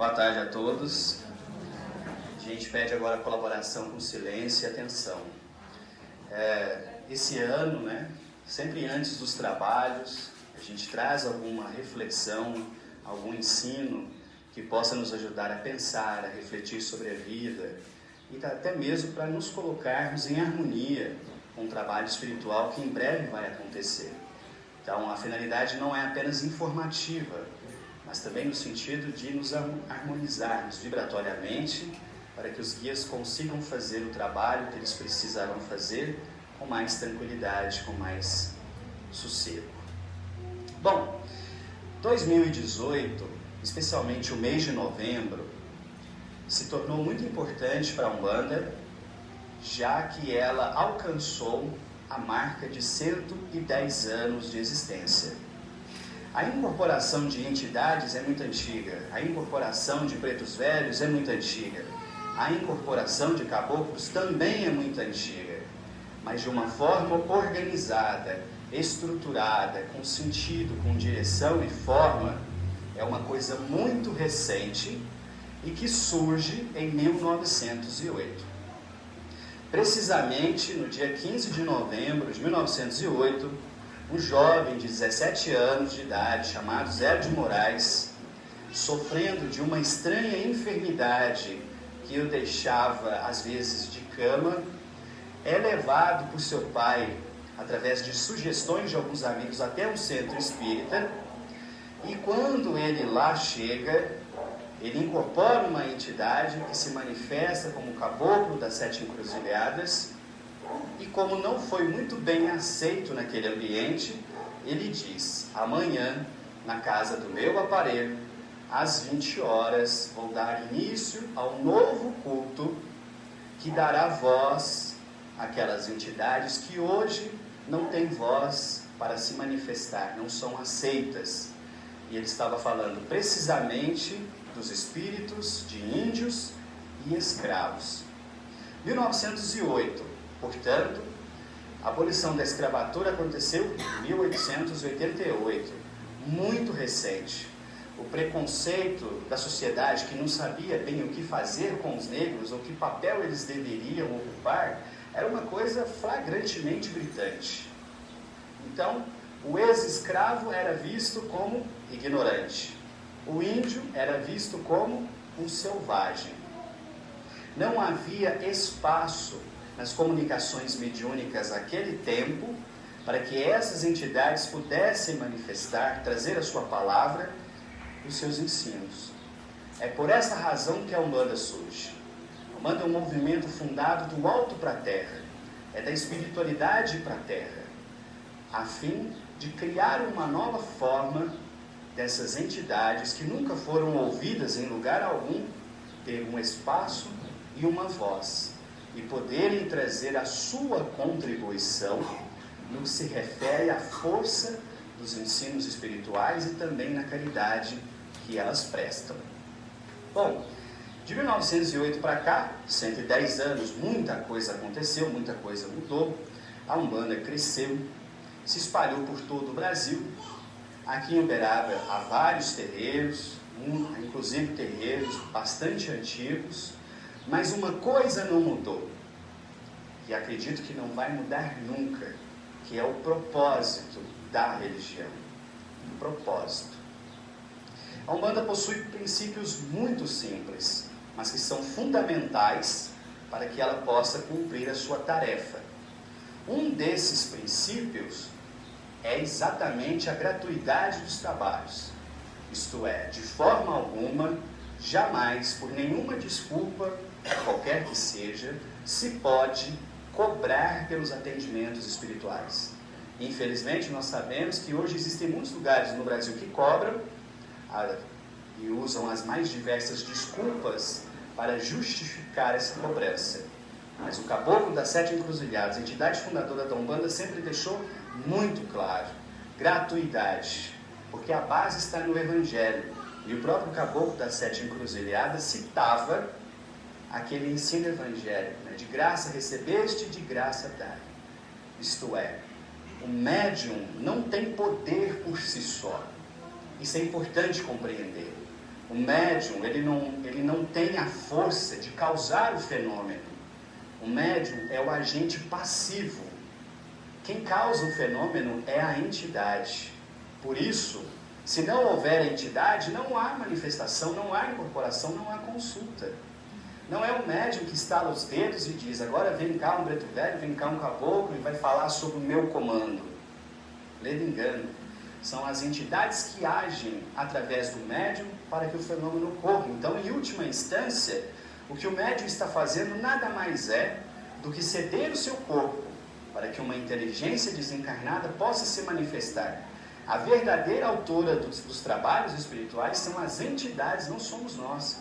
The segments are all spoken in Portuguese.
Boa tarde a todos. A gente pede agora colaboração com silêncio e atenção. Esse ano, sempre antes dos trabalhos, a gente traz alguma reflexão, algum ensino que possa nos ajudar a pensar, a refletir sobre a vida e até mesmo para nos colocarmos em harmonia com o trabalho espiritual que em breve vai acontecer. Então, a finalidade não é apenas informativa, mas também no sentido de nos harmonizarmos vibratoriamente para que os guias consigam fazer o trabalho que eles precisarão fazer com mais tranquilidade, com mais sossego. Bom, 2018, especialmente o mês de novembro, se tornou muito importante para a Umbanda, já que ela alcançou a marca de 110 anos de existência. A incorporação de entidades é muito antiga, a incorporação de pretos velhos é muito antiga, a incorporação de caboclos também é muito antiga, mas de uma forma organizada, estruturada, com sentido, com direção e forma, é uma coisa muito recente e que surge em 1908. Precisamente no dia 15 de novembro de 1908, um jovem de 17 anos de idade, chamado Zé de Moraes, sofrendo de uma estranha enfermidade que o deixava, às vezes, de cama, é levado por seu pai, através de sugestões de alguns amigos, até um centro espírita, e quando ele lá chega, ele incorpora uma entidade que se manifesta como o caboclo das 7 encruzilhadas, e como não foi muito bem aceito naquele ambiente, ele diz: amanhã, na casa do meu aparelho, às 20 horas, vou dar início ao novo culto que dará voz àquelas entidades que hoje não têm voz para se manifestar, não são aceitas. E ele estava falando precisamente dos espíritos de índios e escravos. 1908, portanto, a abolição da escravatura aconteceu em 1888, muito recente. O preconceito da sociedade que não sabia bem o que fazer com os negros, ou que papel eles deveriam ocupar, era uma coisa flagrantemente gritante. Então, o ex-escravo era visto como ignorante. O índio era visto como um selvagem. Não havia espaço nas comunicações mediúnicas naquele tempo para que essas entidades pudessem manifestar, trazer a sua palavra e os seus ensinos. É por essa razão que a Umbanda surge. A Umbanda é um movimento fundado do alto para a terra, é da espiritualidade para a terra, a fim de criar uma nova forma dessas entidades que nunca foram ouvidas em lugar algum, ter um espaço e uma voz, e poderem trazer a sua contribuição no que se refere à força dos ensinos espirituais e também na caridade que elas prestam. Bom, de 1908 para cá, 110 anos, muita coisa aconteceu, muita coisa mudou, a Umbanda cresceu, se espalhou por todo o Brasil. Aqui em Uberaba há vários terreiros, inclusive terreiros bastante antigos, mas uma coisa não mudou, e acredito que não vai mudar nunca, que é o propósito da religião. O propósito. A Umbanda possui princípios muito simples, mas que são fundamentais para que ela possa cumprir a sua tarefa. Um desses princípios é exatamente a gratuidade dos trabalhos. Isto é, de forma alguma, jamais, por nenhuma desculpa, qualquer que seja, se pode cobrar pelos atendimentos espirituais. Infelizmente, nós sabemos que hoje existem muitos lugares no Brasil que cobram e usam as mais diversas desculpas para justificar essa cobrança. Mas o Caboclo das 7 Encruzilhadas, a entidade fundadora da Umbanda, sempre deixou muito claro: gratuidade, porque a base está no Evangelho. E o próprio Caboclo das 7 Encruzilhadas citava aquele ensino evangélico, de graça recebeste, de graça dai. Isto é, o médium não tem poder por si só. Isso é importante compreender. O médium, ele não tem a força de causar o fenômeno. O médium é o agente passivo. Quem causa o fenômeno é a entidade. Por isso, se não houver entidade, não há manifestação, não há incorporação, não há consulta. Não é o médium que estala os dedos e diz, agora vem cá um preto velho, vem cá um caboclo e vai falar sobre o meu comando. Ledo engano. São as entidades que agem através do médium para que o fenômeno ocorra. Então, em última instância, o que o médium está fazendo nada mais é do que ceder o seu corpo para que uma inteligência desencarnada possa se manifestar. A verdadeira autora dos trabalhos espirituais são as entidades, não somos nós.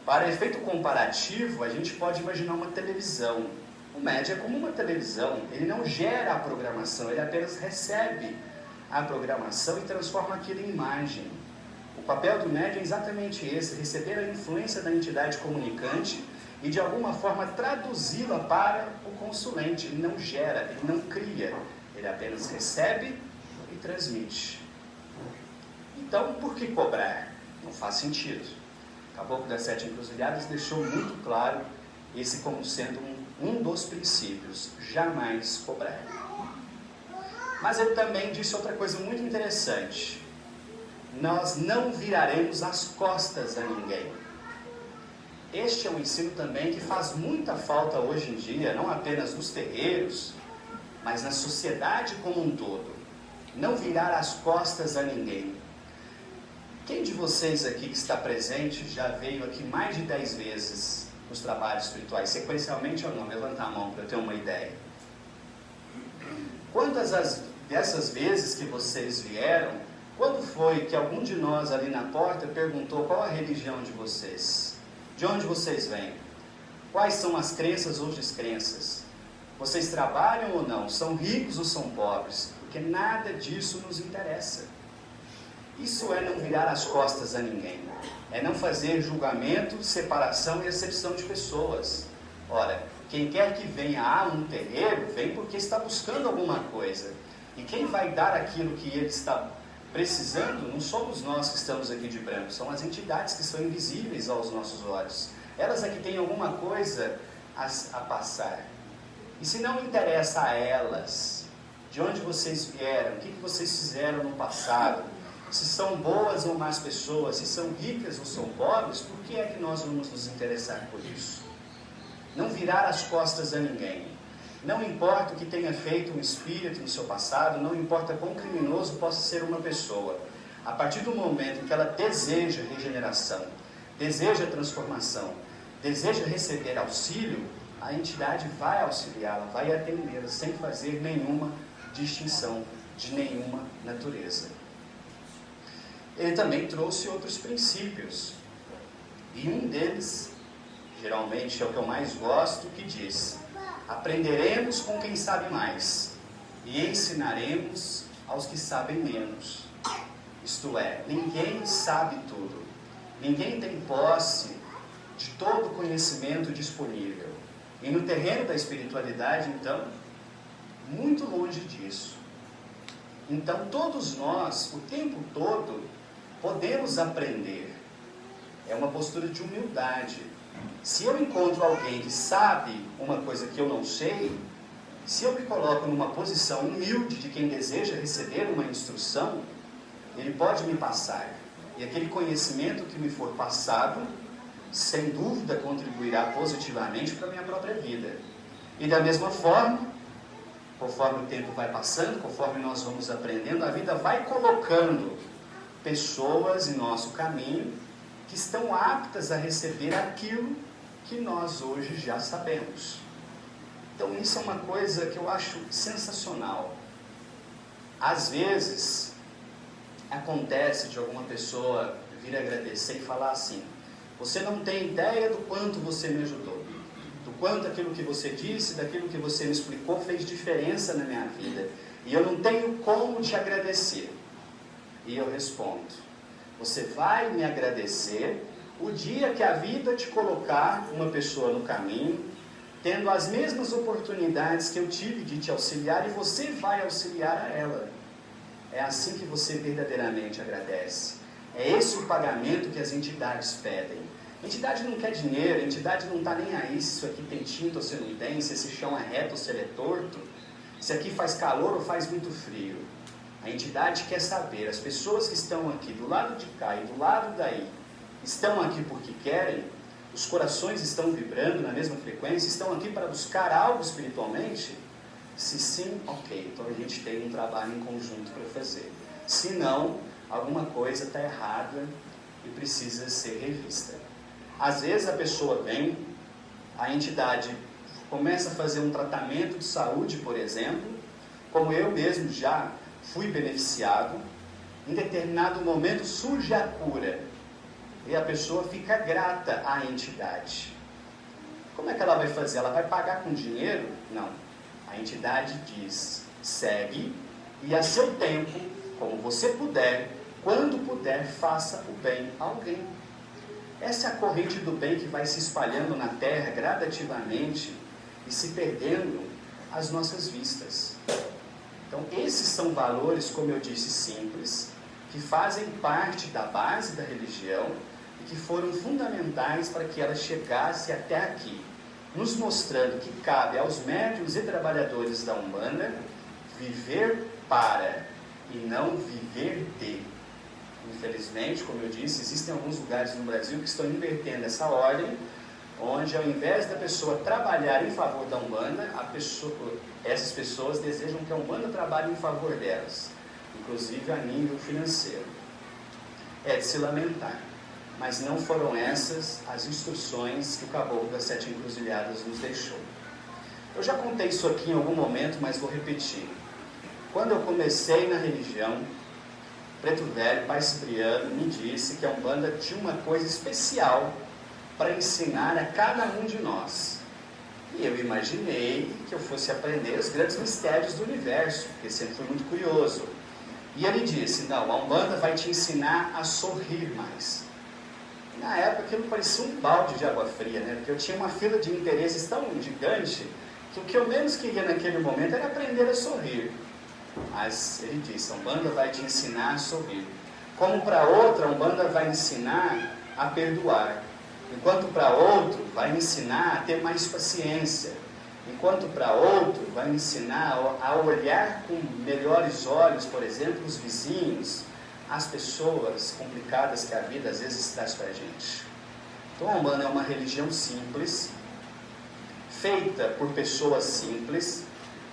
Para efeito comparativo, a gente pode imaginar uma televisão. O médium é como uma televisão, ele não gera a programação, ele apenas recebe a programação e transforma aquilo em imagem. O papel do médium é exatamente esse, receber a influência da entidade comunicante e de alguma forma traduzi-la para o consulente. Ele não gera, ele não cria, ele apenas recebe e transmite. Então, por que cobrar? Não faz sentido. O Caboclo das Sete Encruzilhadas deixou muito claro esse como sendo um dos princípios, jamais cobrar. Mas ele também disse outra coisa muito interessante. Nós não viraremos as costas a ninguém. Este é um ensino também que faz muita falta hoje em dia, não apenas nos terreiros, mas na sociedade como um todo. Não virar as costas a ninguém. Quem de vocês aqui que está presente já veio aqui mais de 10 vezes nos trabalhos espirituais, sequencialmente ou não? Levanta a mão para eu ter uma ideia. Quantas dessas vezes que vocês vieram, quando foi que algum de nós ali na porta perguntou qual a religião de vocês? De onde vocês vêm? Quais são as crenças ou descrenças? Vocês trabalham ou não? São ricos ou são pobres? Porque nada disso nos interessa. Isso é não virar as costas a ninguém. É não fazer julgamento, separação e acepção de pessoas. Ora, quem quer que venha a um terreiro, vem porque está buscando alguma coisa. E quem vai dar aquilo que ele está precisando, não somos nós que estamos aqui de branco, são as entidades que são invisíveis aos nossos olhos. Elas é que têm alguma coisa a passar. E se não interessa a elas, de onde vocês vieram, o que vocês fizeram no passado, se são boas ou más pessoas, se são ricas ou são pobres, por que é que nós vamos nos interessar por isso? Não virar as costas a ninguém. Não importa o que tenha feito um espírito no seu passado, não importa quão criminoso possa ser uma pessoa. A partir do momento em que ela deseja regeneração, deseja transformação, deseja receber auxílio, a entidade vai auxiliá-la, vai atendê-la, sem fazer nenhuma distinção de nenhuma natureza. Ele também trouxe outros princípios. E um deles, geralmente é o que eu mais gosto, que diz: aprenderemos com quem sabe mais e ensinaremos aos que sabem menos. Isto é, ninguém sabe tudo. Ninguém tem posse de todo o conhecimento disponível. E no terreno da espiritualidade, então, muito longe disso. Então, todos nós, o tempo todo, podemos aprender. É uma postura de humildade. Se eu encontro alguém que sabe uma coisa que eu não sei, se eu me coloco numa posição humilde de quem deseja receber uma instrução, ele pode me passar. E aquele conhecimento que me for passado, sem dúvida contribuirá positivamente para a minha própria vida. E da mesma forma, conforme o tempo vai passando, conforme nós vamos aprendendo, a vida vai colocando pessoas em nosso caminho que estão aptas a receber aquilo que nós hoje já sabemos. Então isso é uma coisa que eu acho sensacional. Às vezes acontece de alguma pessoa vir agradecer e falar assim: você não tem ideia do quanto você me ajudou, do quanto aquilo que você disse, daquilo que você me explicou fez diferença na minha vida, e eu não tenho como te agradecer. E eu respondo: você vai me agradecer o dia que a vida te colocar uma pessoa no caminho, tendo as mesmas oportunidades que eu tive de te auxiliar, e você vai auxiliar a ela. É assim que você verdadeiramente agradece. É esse o pagamento que as entidades pedem. A entidade não quer dinheiro, a entidade não está nem aí se isso aqui tem tinta ou se não tem, se esse chão é reto ou se ele é torto, se aqui faz calor ou faz muito frio. A entidade quer saber, as pessoas que estão aqui do lado de cá e do lado daí, estão aqui porque querem, os corações estão vibrando na mesma frequência, estão aqui para buscar algo espiritualmente? Se sim, ok, então a gente tem um trabalho em conjunto para fazer. Se não, alguma coisa está errada e precisa ser revista. Às vezes a pessoa vem, a entidade começa a fazer um tratamento de saúde, por exemplo, como eu mesmo já fui beneficiado, em determinado momento surge a cura e a pessoa fica grata à entidade. Como é que ela vai fazer? Ela vai pagar com dinheiro? Não. A entidade diz, segue e a seu tempo, como você puder, quando puder, faça o bem a alguém. Essa é a corrente do bem que vai se espalhando na Terra gradativamente e se perdendo às nossas vistas. Então, esses são valores, como eu disse, simples, que fazem parte da base da religião e que foram fundamentais para que ela chegasse até aqui, nos mostrando que cabe aos médiuns e trabalhadores da Umbanda viver para e não viver de. Infelizmente, como eu disse, existem alguns lugares no Brasil que estão invertendo essa ordem, onde ao invés da pessoa trabalhar em favor da Umbanda, essas pessoas desejam que a Umbanda trabalhe em favor delas, inclusive a nível financeiro. É de se lamentar, mas não foram essas as instruções que o Caboclo das Sete Encruzilhadas nos deixou. Eu já contei isso aqui em algum momento, mas vou repetir. Quando eu comecei na religião, Preto Velho, Pai Cipriano, me disse que a Umbanda tinha uma coisa especial para ensinar a cada um de nós. E eu imaginei que eu fosse aprender os grandes mistérios do universo, porque sempre fui muito curioso. E ele disse, não, a Umbanda vai te ensinar a sorrir mais. E na época aquilo parecia um balde de água fria, né? Porque eu tinha uma fila de interesses tão gigante que o que eu menos queria naquele momento era aprender a sorrir. Mas ele disse, a Umbanda vai te ensinar a sorrir. Como para outra, a Umbanda vai ensinar a perdoar. Enquanto para outro, vai ensinar a ter mais paciência. Enquanto para outro, vai ensinar a olhar com melhores olhos, por exemplo, os vizinhos, as pessoas complicadas que a vida às vezes traz para a gente. Então a Umbanda é uma religião simples, feita por pessoas simples,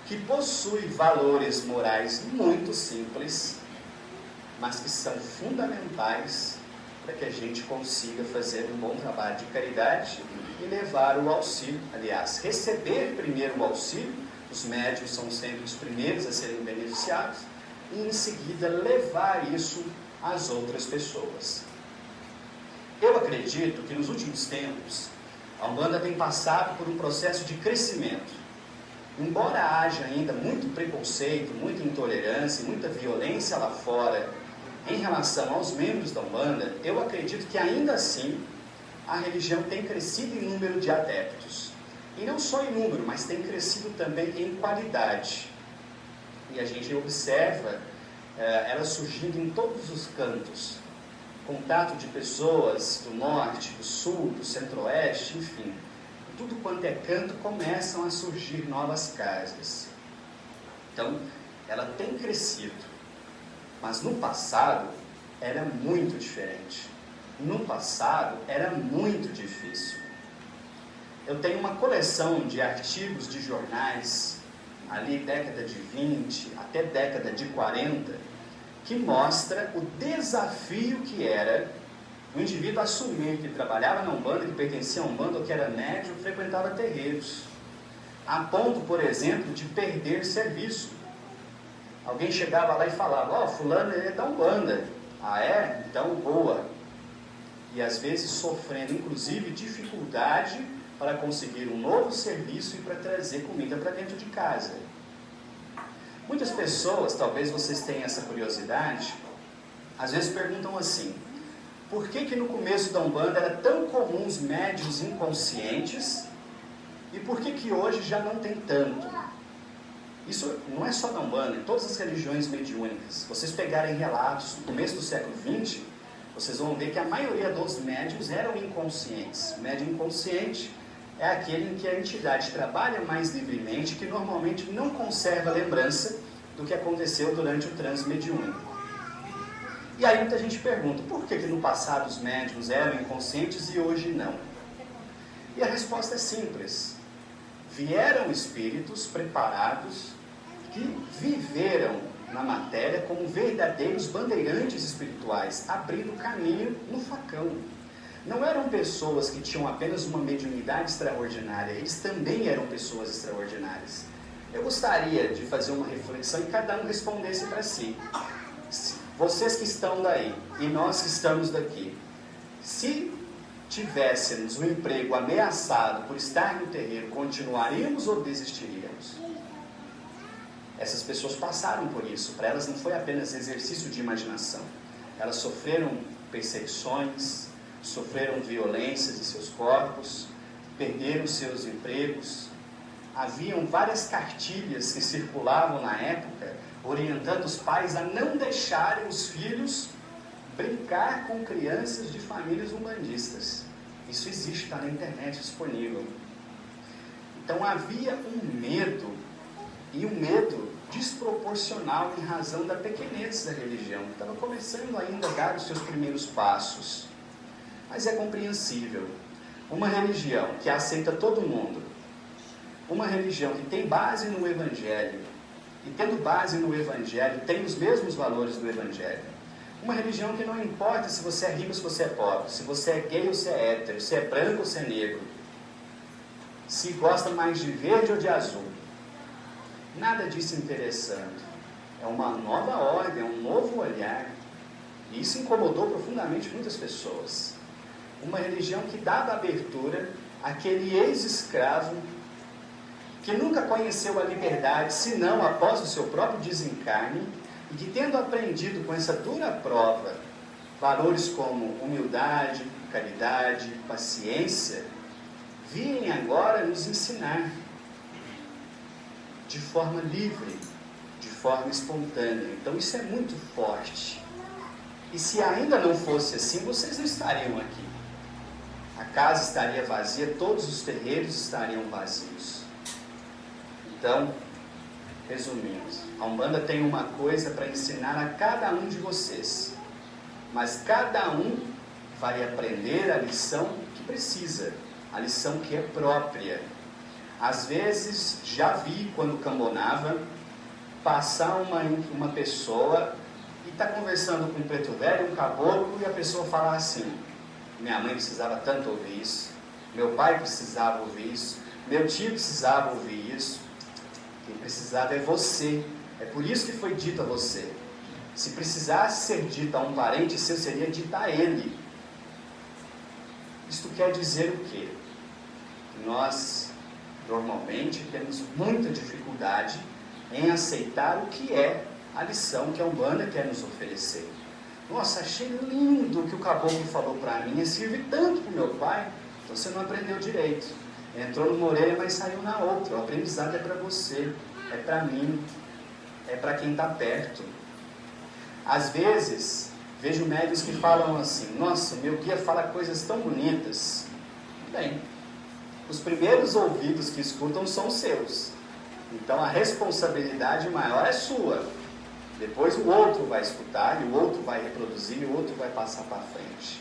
que possui valores morais muito simples, mas que são fundamentais para que a gente consiga fazer um bom trabalho de caridade e levar o auxílio, aliás, receber primeiro o auxílio, os médiuns são sempre os primeiros a serem beneficiados, e em seguida levar isso às outras pessoas. Eu acredito que nos últimos tempos, a Umbanda tem passado por um processo de crescimento. Embora haja ainda muito preconceito, muita intolerância, muita violência lá fora em relação aos membros da Umbanda, eu acredito que ainda assim a religião tem crescido em número de adeptos. E não só em número, mas tem crescido também em qualidade. E a gente observa ela surgindo em todos os cantos. Contato de pessoas do norte, do sul, do centro-oeste, enfim. Tudo quanto é canto, começam a surgir novas casas. Então, ela tem crescido. Mas no passado, era muito diferente. No passado, era muito difícil. Eu tenho uma coleção de artigos de jornais, ali década de 20 até década de 40, que mostra o desafio que era o indivíduo assumir que trabalhava na Umbanda, que pertencia a Umbanda ou que era médium, frequentava terreiros. A ponto, por exemplo, de perder serviço. Alguém chegava lá e falava, fulano é da Umbanda. Ah é? Então boa. E às vezes sofrendo, inclusive, dificuldade para conseguir um novo serviço e para trazer comida para dentro de casa. Muitas pessoas, talvez vocês tenham essa curiosidade, às vezes perguntam assim, por que no começo da Umbanda era tão comum os médiuns inconscientes e por que hoje já não tem tanto? Isso não é só da Umbanda, em todas as religiões mediúnicas. Se vocês pegarem relatos no começo do século XX, vocês vão ver que a maioria dos médiuns eram inconscientes. O médium inconsciente é aquele em que a entidade trabalha mais livremente, que normalmente não conserva lembrança do que aconteceu durante o transe mediúnico. E aí muita gente pergunta, por que no passado os médiuns eram inconscientes e hoje não? E a resposta é simples. Vieram espíritos preparados que viveram na matéria como verdadeiros bandeirantes espirituais, abrindo caminho no facão. Não eram pessoas que tinham apenas uma mediunidade extraordinária, eles também eram pessoas extraordinárias. Eu gostaria de fazer uma reflexão e cada um respondesse para si. Vocês que estão daí e nós que estamos daqui, se tivéssemos um emprego ameaçado por estar no terreiro, continuaríamos ou desistiríamos? Essas pessoas passaram por isso. Para elas não foi apenas exercício de imaginação. Elas sofreram perseguições, sofreram violências em seus corpos, perderam seus empregos. Haviam várias cartilhas que circulavam na época, orientando os pais a não deixarem os filhos brincar com crianças de famílias umbandistas. Isso existe, está na internet disponível. Então havia um medo, e um medo desproporcional em razão da pequenez da religião, que estava começando ainda a dar os seus primeiros passos. Mas é compreensível. Uma religião que aceita todo mundo, uma religião que tem base no Evangelho, e tendo base no Evangelho, tem os mesmos valores do Evangelho. Uma religião que não importa se você é rico ou se você é pobre, se você é gay ou se é hétero, se é branco ou se é negro, se gosta mais de verde ou de azul. Nada disso interessante. É uma nova ordem, é um novo olhar. E isso incomodou profundamente muitas pessoas. Uma religião que dava abertura àquele ex-escravo que nunca conheceu a liberdade, senão após o seu próprio desencarne, e que, tendo aprendido com essa dura prova valores como humildade, caridade, paciência, vêm agora nos ensinar de forma livre, de forma espontânea. Então isso é muito forte. E se ainda não fosse assim, vocês não estariam aqui. A casa estaria vazia, todos os terreiros estariam vazios. Então, resumindo, a Umbanda tem uma coisa para ensinar a cada um de vocês, mas cada um vai aprender a lição que precisa, a lição que é própria. Às vezes, já vi quando cambonava, passar uma pessoa e está conversando com um preto velho, um caboclo, e a pessoa falar assim: minha mãe precisava tanto ouvir isso, meu pai precisava ouvir isso, meu tio precisava ouvir isso. Quem precisava é você. É por isso que foi dito a você. Se precisasse ser dito a um parente seu, seria dito a ele. Isto quer dizer o quê? Que nós, normalmente, temos muita dificuldade em aceitar o que é a lição que a Umbanda quer nos oferecer. Nossa, achei lindo o que o caboclo falou para mim, sirve tanto para o meu pai. Então você não aprendeu direito. Entrou numa orelha, mas saiu na outra. O aprendizado é para você, é para mim, é para quem está perto. Às vezes, vejo médiuns que falam assim: nossa, meu guia fala coisas tão bonitas. Bem, os primeiros ouvidos que escutam são os seus. Então a responsabilidade maior é sua. Depois o outro vai escutar, e o outro vai reproduzir, e o outro vai passar para frente.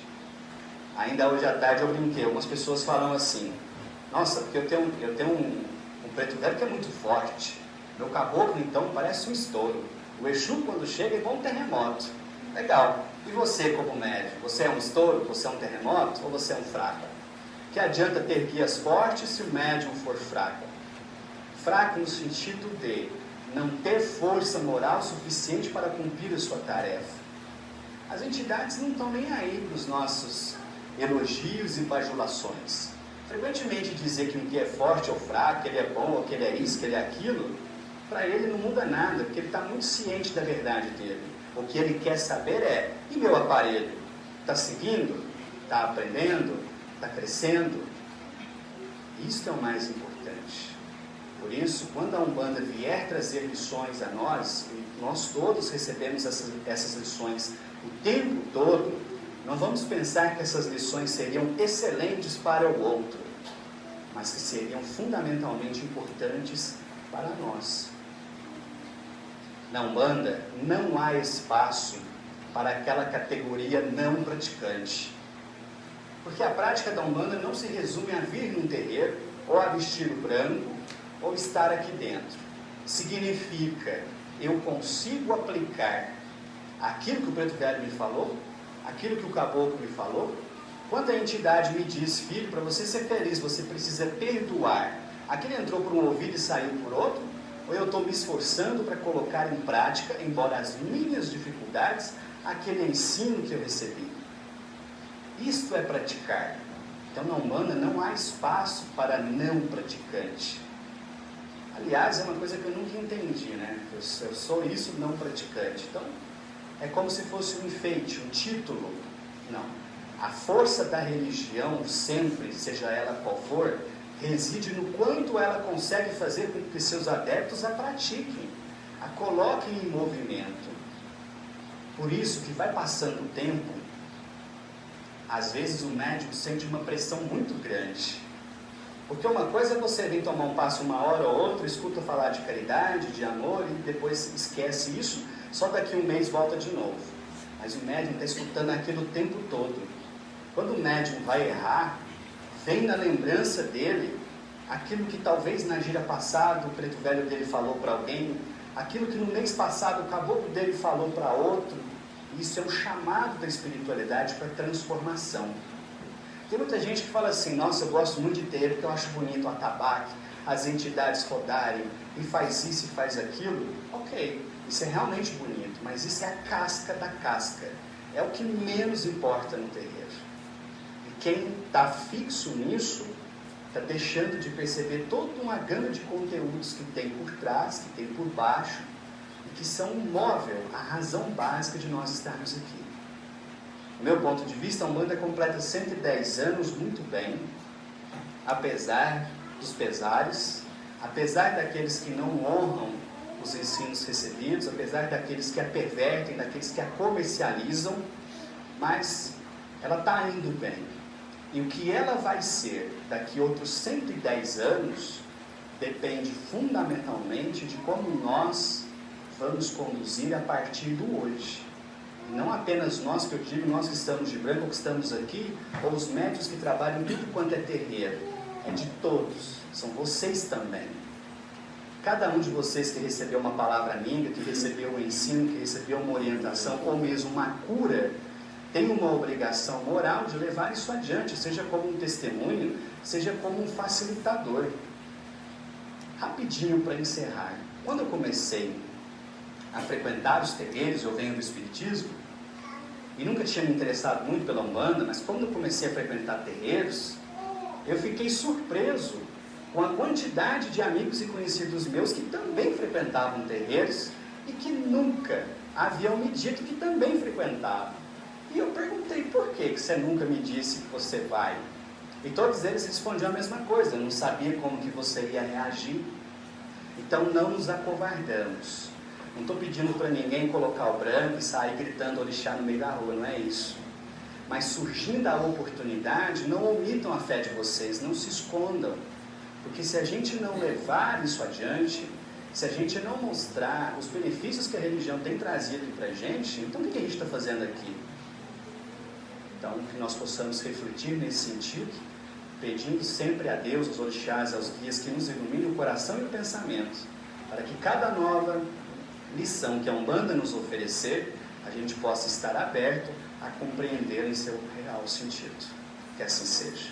Ainda hoje à tarde eu brinquei, algumas pessoas falam assim: nossa, porque eu tenho um preto velho que é muito forte. Meu caboclo, então, parece um estouro. O Exu, quando chega, é igual um terremoto. Legal. E você, como médium? Você é um estouro? Você é um terremoto? Ou você é um fraco? Que adianta ter guias fortes se o médium for fraco? Fraco no sentido de não ter força moral suficiente para cumprir a sua tarefa. As entidades não estão nem aí para os nossos elogios e bajulações. Frequentemente dizer que um guia é forte ou fraco, que ele é bom, ou que ele é isso, que ele é aquilo, para ele não muda nada, porque ele está muito ciente da verdade dele. O que ele quer saber é: e meu aparelho? Está seguindo? Está aprendendo? Está crescendo? Isso é o mais importante. Por isso, quando a Umbanda vier trazer lições a nós, e nós todos recebemos essas lições o tempo todo, Não vamos pensar que essas lições seriam excelentes para o outro, mas que seriam fundamentalmente importantes para nós. Na Umbanda não há espaço para aquela categoria não praticante. Porque a prática da Umbanda não se resume a vir num terreiro, ou a vestir o branco, ou estar aqui dentro. Significa, eu consigo aplicar aquilo que o Preto Velho me falou, aquilo que o Caboclo me falou. Quando a entidade me diz, filho, para você ser feliz, você precisa perdoar. Aquilo entrou por um ouvido e saiu por outro? Ou eu estou me esforçando para colocar em prática, embora as minhas dificuldades, aquele ensino que eu recebi? Isto é praticar. Então, na Umbanda não há espaço para não praticante. Aliás, é uma coisa que eu nunca entendi, né? Eu sou isso, não praticante. Então, é como se fosse um enfeite, um título. Não. A força da religião, sempre, seja ela qual for, reside no quanto ela consegue fazer com que seus adeptos a pratiquem, a coloquem em movimento. Por isso que vai passando o tempo, às vezes o médium sente uma pressão muito grande. Porque uma coisa é você vir tomar um passo uma hora ou outra, escuta falar de caridade, de amor, e depois esquece isso, só daqui um mês volta de novo. Mas o médium está escutando aquilo o tempo todo. Quando o médium vai errar, vem na lembrança dele aquilo que talvez na gira passada o Preto Velho dele falou para alguém, aquilo que no mês passado o caboclo dele falou para outro. Isso é um chamado da espiritualidade para transformação. Tem muita gente que fala assim, nossa, eu gosto muito de terreiro porque eu acho bonito o atabaque, as entidades rodarem, e faz isso e faz aquilo. Ok, isso é realmente bonito, mas isso é a casca da casca. É o que menos importa no terreiro. E quem está fixo nisso, está deixando de perceber toda uma gama de conteúdos que tem por trás, que tem por baixo, e que são um móvel, a razão básica de nós estarmos aqui. Do meu ponto de vista, a Umbanda completa 110 anos muito bem, apesar dos pesares, apesar daqueles que não honram os ensinos recebidos, apesar daqueles que a pervertem, daqueles que a comercializam, mas ela está indo bem. E o que ela vai ser daqui a outros 110 anos depende fundamentalmente de como nós vamos conduzir a partir do hoje. Não apenas nós, que eu digo, nós que estamos de branco, ou que estamos aqui, ou os médicos que trabalham em tudo quanto é terreiro. É de todos, são vocês também. Cada um de vocês que recebeu uma palavra amiga, que recebeu um ensino, que recebeu uma orientação, ou mesmo uma cura, tem uma obrigação moral de levar isso adiante, seja como um testemunho, seja como um facilitador. Rapidinho para encerrar. Quando eu comecei a frequentar os terreiros, eu venho do Espiritismo, e nunca tinha me interessado muito pela Umbanda, mas quando eu comecei a frequentar terreiros, eu fiquei surpreso com a quantidade de amigos e conhecidos meus que também frequentavam terreiros e que nunca haviam me dito que também frequentavam. E eu perguntei, por que você nunca me disse que você vai? E todos eles respondiam a mesma coisa, eu não sabia como que você ia reagir. Então não nos acovardamos. Não estou pedindo para ninguém colocar o branco e sair gritando orixá no meio da rua, não é isso. Mas surgindo a oportunidade, não omitam a fé de vocês, não se escondam. Porque se a gente não levar isso adiante, se a gente não mostrar os benefícios que a religião tem trazido para a gente, então o que a gente está fazendo aqui? Então, que nós possamos refletir nesse sentido, pedindo sempre a Deus, aos orixás, aos guias, que nos ilumine o coração e o pensamento, para que cada nova lição que a Umbanda nos oferecer, a gente possa estar aberto a compreender em seu real sentido. Que assim seja.